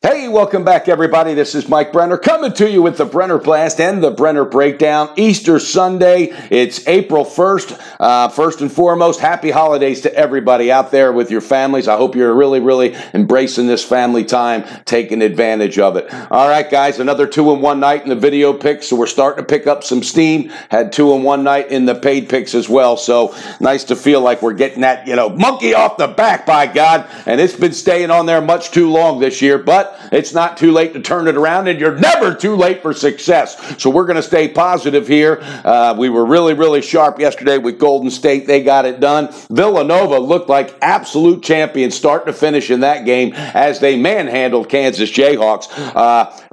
Hey, welcome back, everybody. This is Mike Brenner coming to you with the Brenner Blast and the Brenner Breakdown. Easter Sunday. It's April 1st. First and foremost, happy holidays to everybody out there with your families. I hope you're really embracing this family time, taking advantage of it. All right, guys, another 2-in-1 night in the video picks, so we're starting to pick up some steam. Had 2-in-1 night in the paid picks as well, so nice to feel like we're getting that, monkey off the back, by God. And it's been staying on there much too long this year, but it's not too late to turn it around, and you're never too late for success. So we're going to stay positive here. We were really sharp yesterday with Golden State. They got it done. Villanova looked like absolute champions start to finish in that game as they manhandled Kansas Jayhawks.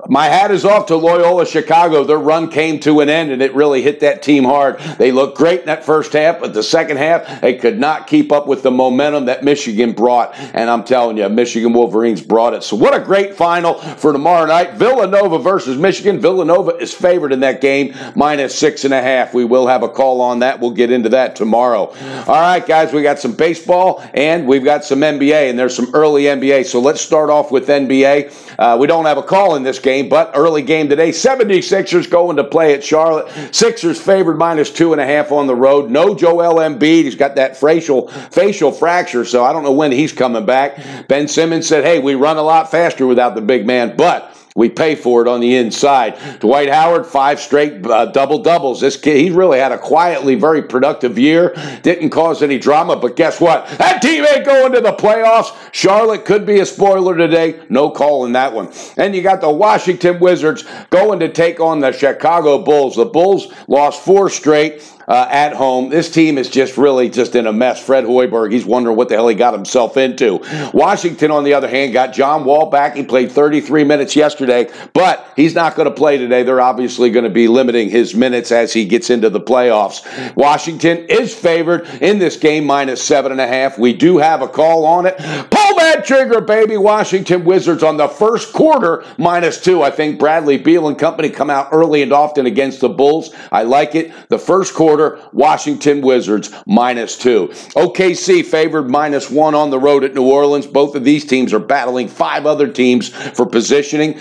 My hat is off to Loyola Chicago. Their run came to an end, and it really hit that team hard. They looked great in that first half, but the second half, they could not keep up with the momentum that Michigan brought. And I'm telling you, Michigan Wolverines brought it. So what a great final for tomorrow night. Villanova versus Michigan. Villanova is favored in that game, -6.5. We will have a call on that. We'll get into that tomorrow. All right, guys, we got some baseball and we've got some NBA, and there's some early NBA. So let's start off with NBA. We don't have a call in this game, but early game today. 76ers going to play at Charlotte. Sixers favored -2.5 on the road. No Joel Embiid. He's got that facial fracture, so I don't know when he's coming back. Ben Simmons said, hey, we run a lot faster without the big man, but we pay for it on the inside. Dwight Howard, 5 straight double-doubles. This kid, he really had a quietly very productive year. Didn't cause any drama, but guess what? That team ain't going to the playoffs. Charlotte could be a spoiler today. No call in that one. And you got the Washington Wizards going to take on the Chicago Bulls. The Bulls lost 4 straight. At home. This team is just in a mess. Fred Hoiberg, he's wondering what the hell he got himself into. Washington, on the other hand, got John Wall back. He played 33 minutes yesterday, but he's not going to play today. They're obviously going to be limiting his minutes as he gets into the playoffs. Washington is favored in this game, -7.5. We do have a call on it. Pull that trigger, baby. Washington Wizards on the first quarter, -2. I think Bradley Beal and company come out early and often against the Bulls. I like it. The first quarter, Washington Wizards -2. OKC favored -1 on the road at New Orleans. Both of these teams are battling 5 other teams for positioning.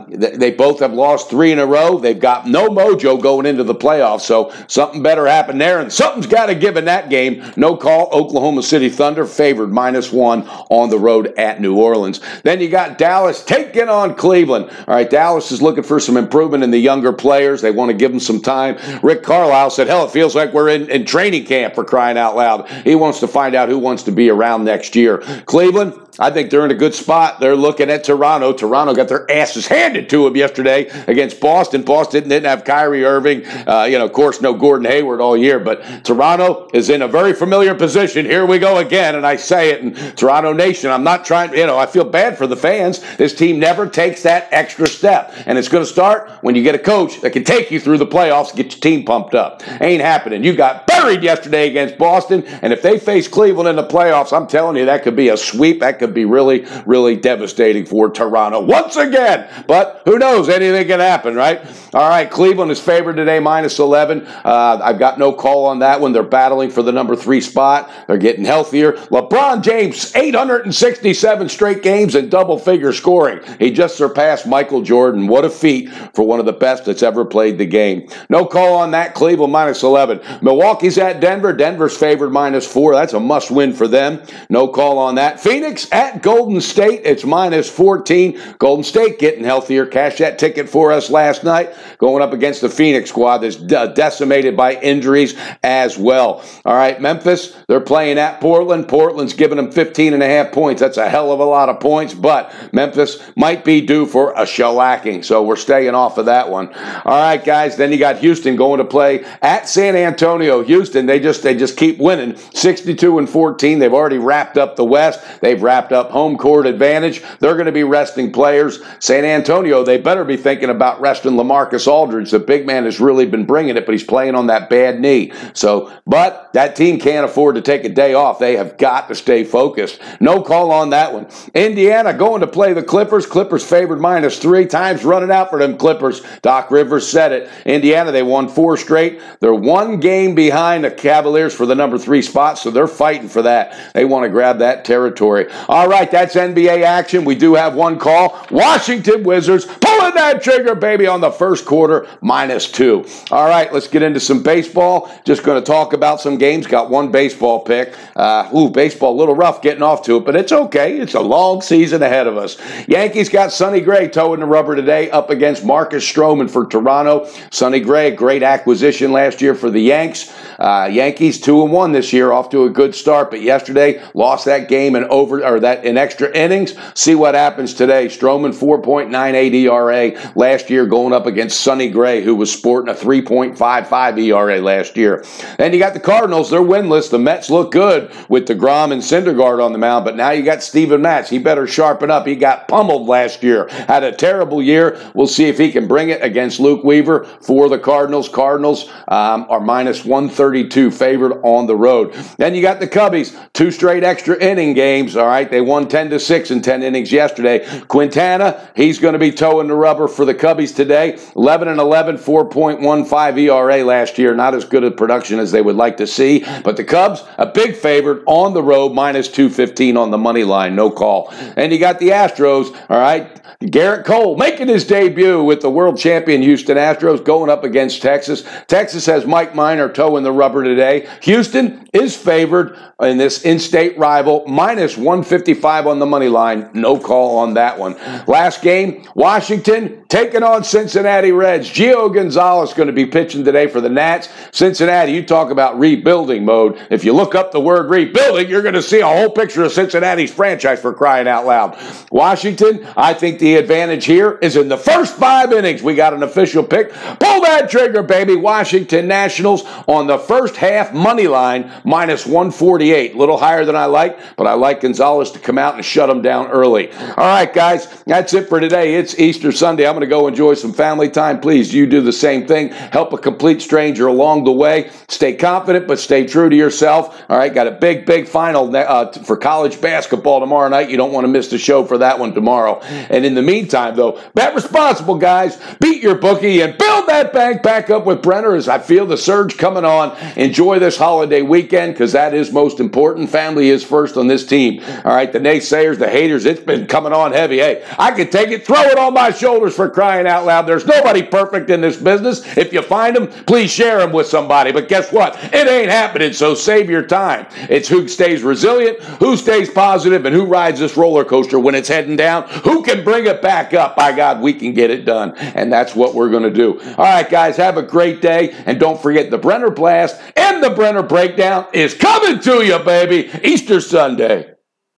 They both have lost 3 in a row. They've got no mojo going into the playoffs, so something better happened there, and something's got to give in that game. No call. Oklahoma City Thunder favored -1 on the road at New Orleans. Then you got Dallas taking on Cleveland. All right, Dallas is looking for some improvement in the younger players. They want to give them some time. Rick Carlisle said, hell, it feels like we're in training camp, for crying out loud. He wants to find out who wants to be around next year. Cleveland, I think they're in a good spot. They're looking at Toronto. Toronto got their asses handed to them yesterday against Boston. Boston didn't have Kyrie Irving. Of course, no Gordon Hayward all year, but Toronto is in a very familiar position. Here we go again, and I say it, and Toronto Nation, I'm not trying, I feel bad for the fans. This team never takes that extra step, and it's going to start when you get a coach that can take you through the playoffs and get your team pumped up. Ain't happening. You got buried yesterday against Boston, and if they face Cleveland in the playoffs, I'm telling you, that could be a sweep. That could be really devastating for Toronto once again. But who knows? Anything can happen, right? All right, Cleveland is favored today, -11. I've got no call on that one. They're battling for the number 3 spot. They're getting healthier. LeBron James, 867 straight games and double-figure scoring. He just surpassed Michael Jordan. What a feat for one of the best that's ever played the game. No call on that. Cleveland -11. Milwaukee's at Denver. Denver's favored -4. That's a must-win for them. No call on that. Phoenix at Golden State. It's -14. Golden State getting healthier. Cash that ticket for us last night. Going up against the Phoenix squad that's decimated by injuries as well. All right, Memphis, they're playing at Portland. Portland's giving them 15.5 points. That's a hell of a lot of points, but Memphis might be due for a shellacking, so we're staying off of that one. All right, guys, then you got Houston going to play at San Antonio. Houston, they just keep winning. 62-14. They've already wrapped up the West. They've wrapped up home court advantage. They're going to be resting players. San Antonio, they better be thinking about resting LaMarcus Aldridge. The big man has really been bringing it, but he's playing on that bad knee. But that team can't afford to take a day off. They have got to stay focused. No call on that one. Indiana going to play the Clippers. Clippers favored -3. Time's running out for them Clippers. Doc Rivers said it. Indiana, they won 4 straight. They're 1 game behind the Cavaliers for the number 3 spot, so they're fighting for that. They want to grab that territory. All right, that's NBA action. We do have one call. Washington Wizards pulling that trigger, baby, on the first quarter, -2. All right, let's get into some baseball. Just going to talk about some games. Got one baseball pick. Baseball a little rough getting off to it, but it's okay. It's a long season ahead of us. Yankees got Sonny Gray toeing the rubber today up against Marcus Stroman for Toronto. Sonny Gray, great acquisition last year for the Yanks. Yankees 2-1 this year, off to a good start, but yesterday lost that game in extra innings. See what happens today. Stroman 4.98 ERA last year, going up against Sonny Gray, who was sporting a 3.55 ERA last year. Then you got the Cardinals. They're winless. The Mets look good with DeGrom and Syndergaard on the mound, but now you got Steven Matz. He better sharpen up. He got pummeled last year. Had a terrible year. We'll see if he can bring it against Luke Weaver for the Cardinals. Cardinals are -132 favored on the road. Then you got the Cubbies, 2 straight extra inning games. All right, they won 10-6 in 10 innings yesterday. Quintana, he's going to be toeing the rubber for the Cubbies today. 11-11, 4.15 ERA last year. Not as good a production as they would like to see, but the Cubs, a big favorite on the road, -215 on the money line. No call. And you got the Astros, all right. Garrett Cole making his debut with the world champion Houston Astros going up against Texas. Texas has Mike Minor toeing the rubber today. Houston is favored in this in-state rival, -155 on the money line. No call on that one. Last game, Washington taking on Cincinnati Reds. Gio Gonzalez going to be pitching today for the Nats. Cincinnati, you talk about rebuilding mode. If you look up the word rebuilding, you're going to see a whole picture of Cincinnati's franchise, for crying out loud. Washington, I think the advantage here is in the first 5 innings. We got an official pick. Pull that trigger, baby. Washington Nationals on the first half money line, -148. A little higher than I like, but I like Gonzalez to come out and shut them down early. All right, guys, that's it for today. It's Easter Sunday. I'm going to go enjoy some family time. Please, you do the same thing. Help a complete stranger along the way. Stay confident, but stay true to yourself. All right, got a big final for college basketball tomorrow night. You don't want to miss the show for that one tomorrow. And in the meantime, though, bet responsible, guys. Beat your bookie and build that bank back up with Brenner as I feel the surge coming on. Enjoy this holiday weekend, because that is most important. Family is first on this team. All right, the naysayers, the haters, it's been coming on heavy. Hey, I can take it, throw it on my shoulders, for crying out loud. There's nobody perfect in this business. If you find them, please share them with somebody. But guess what? It ain't happening, so save your time. It's who stays resilient, who stays positive, and who rides this roller coaster when it's heading down. Who can bring it back up? By God, we can get it done. And that's what we're going to do. All right, guys, have a great day. And don't forget, the Brenner Blast and the Brenner Breakdown is coming to you, baby, Easter Sunday.